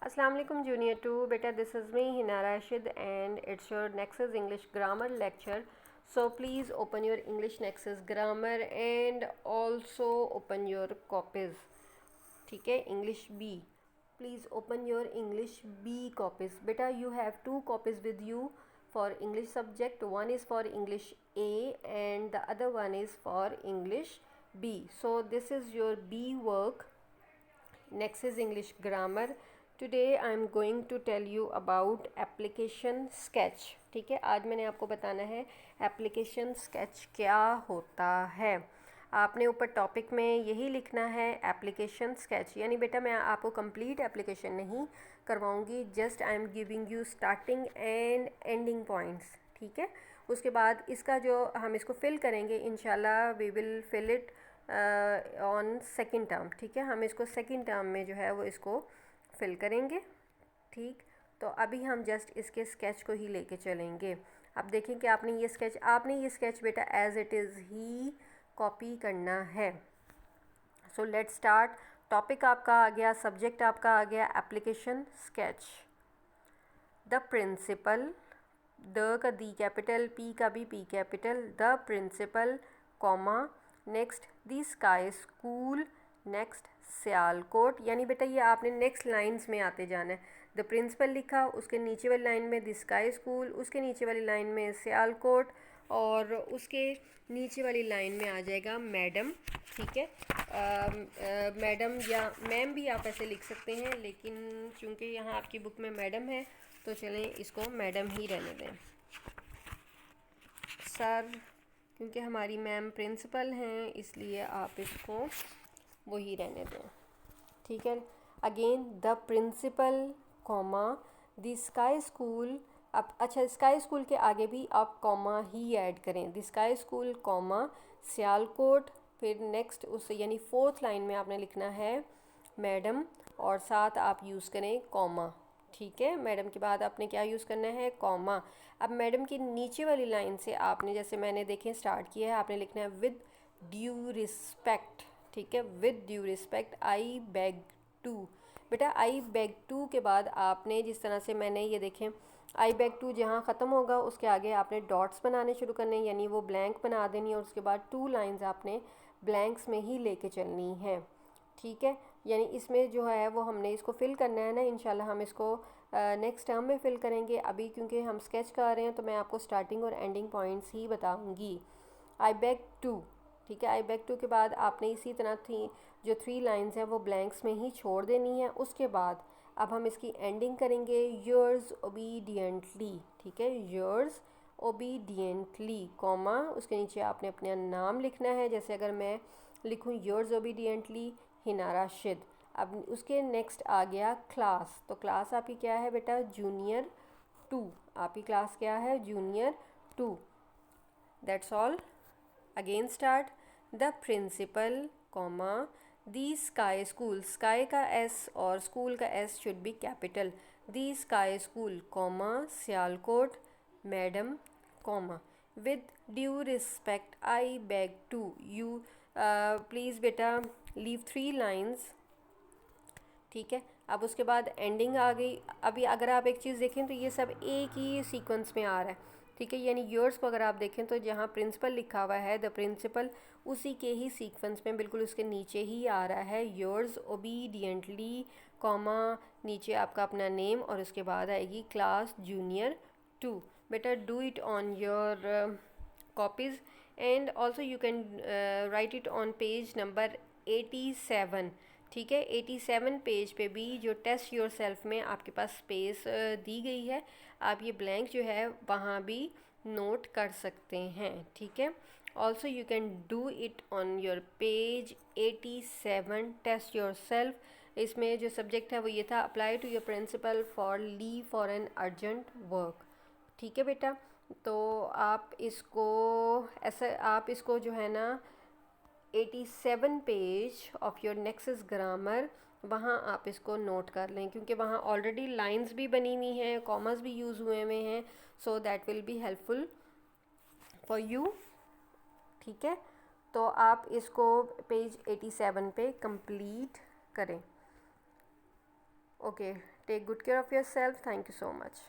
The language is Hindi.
अस्सलाम वालेकुम जूनियर टू बेटा, this is me Hina Rashid and it's your Nexus English grammar lecture. So please open your English Nexus grammar and also open your copies. ठीक है, English B. Please open your English B copies. Beta, you have two copies with you for English subject. One is for English A and the other one is for English B. So this is your B work. Nexus English grammar. Today I am going to tell you about application sketch. ठीक है, आज मैंने आपको बताना है एप्लीकेशन स्केच क्या होता है। आपने ऊपर टॉपिक में यही लिखना है एप्लीकेशन स्केच, यानी बेटा मैं आपको कंप्लीट एप्लीकेशन नहीं करवाऊंगी, just I am giving you starting and ending points. ठीक है, उसके बाद इसका जो हम इसको फिल करेंगे इंशाल्लाह we will fill it on second term. ठीक है, हम इसको सेकेंड टर्म में जो है वो इसको फिल करेंगे। ठीक, तो अभी हम जस्ट इसके स्केच को ही लेके चलेंगे। अब देखें कि आपने ये स्केच बेटा एज इट इज़ ही कॉपी करना है। So let start. टॉपिक आपका आ गया, सब्जेक्ट आपका आ गया application sketch. The principal, the का दी कैपिटल, पी का भी P capital, the principal comma, next the sky school, next Sialkot. यानी बेटा ये आपने नेक्स्ट लाइंस में आते जाना है। द प्रिंसिपल लिखा, उसके नीचे वाली लाइन में द स्काई स्कूल, उसके नीचे वाली लाइन में सियालकोट और उसके नीचे वाली लाइन में आ जाएगा मैडम। ठीक है, मैडम या मैम भी आप ऐसे लिख सकते हैं, लेकिन चूंकि यहाँ आपकी बुक में मैडम है तो चलें इसको मैडम ही रहने दें। सर, क्योंकि हमारी मैम प्रिंसिपल हैं इसलिए आप इसको वही रहने दें। ठीक है, again the principal comma the sky school. अब अच्छा, स्काई स्कूल के आगे भी आप कॉमा ही ऐड करें, the sky school comma Sialkot. फिर नेक्स्ट उस यानी फोर्थ लाइन में आपने लिखना है मैडम और साथ आप यूज़ करें कॉमा। ठीक है, मैडम के बाद आपने क्या यूज़ करना है, कॉमा। अब मैडम की नीचे वाली लाइन से आपने, जैसे मैंने देखें स्टार्ट किया है, आपने लिखना है विद ड्यू रिस्पेक्ट। ठीक है, with due respect I beg to. बेटा आई बेग टू के बाद आपने जिस तरह से मैंने ये देखें आई बेग टू जहाँ ख़त्म होगा उसके आगे आपने डॉट्स बनाने शुरू करने, यानी वो ब्लैंक बना देनी है और उसके बाद टू लाइंस आपने ब्लैंक्स में ही लेके चलनी है। ठीक है, यानी इसमें जो है वो हमने इसको फिल करना है ना, इंशाल्लाह हम इसको नेक्स्ट टर्म में फिल करेंगे। अभी क्योंकि हम स्केच कर रहे हैं तो मैं आपको स्टार्टिंग और एंडिंग पॉइंट्स ही बताऊंगी। आई बेग टू, ठीक है, आई बेग टू के बाद आपने इसी तरह थी जो थ्री लाइंस हैं वो ब्लैंक्स में ही छोड़ देनी है। उसके बाद अब हम इसकी एंडिंग करेंगे योर्स ओबीडियंटली। ठीक है, योर्स ओबीडियंटली कॉमा, उसके नीचे आपने अपना नाम लिखना है। जैसे अगर मैं लिखूँ योर्स ओबीडियंटली हिना राशिद। अब उसके नेक्स्ट आ गया क्लास, तो क्लास आपकी क्या है बेटा, जूनियर टू। आपकी क्लास क्या है, junior two. That's all. Again start. The principal comma the sky school, sky का एस और स्कूल का S should be capital, the sky school comma Sialkot madam comma with due respect I beg to you. Please बेटा लीव थ्री लाइंस। ठीक है, अब उसके बाद एंडिंग आ गई। अभी अगर आप एक चीज़ देखें तो ये सब एक ही सीक्वेंस में आ रहा है। ठीक है, यानी योर्स को अगर आप देखें तो जहाँ प्रिंसिपल लिखा हुआ है द प्रिंसिपल, उसी के ही सीक्वेंस में बिल्कुल उसके नीचे ही आ रहा है योर्स ओबीडियंटली कॉमा, नीचे आपका अपना नेम और उसके बाद आएगी क्लास जूनियर टू। बेटा do it on your copies and also you can write it on page number 87। ठीक है, 87 पेज पे भी जो टेस्ट योर सेल्फ में आपके पास स्पेस दी गई है, आप ये ब्लैंक जो है वहाँ भी नोट कर सकते हैं। ठीक है, also you can do it on your page 87 test yourself. इसमें जो सब्जेक्ट है वो ये था apply to your principal for leave for an urgent work. ठीक है बेटा, तो आप इसको जो है ना 87 page of your nexus grammar वहाँ आप इसको नोट कर लें, क्योंकि वहाँ ऑलरेडी लाइंस भी बनी हुई हैं, कॉमर्स भी यूज़ हुए हुए हैं, so that will be helpful for you. ठीक है, तो आप इसको पेज 87 पे कंप्लीट करें। Okay, take good care of yourself, thank you so much.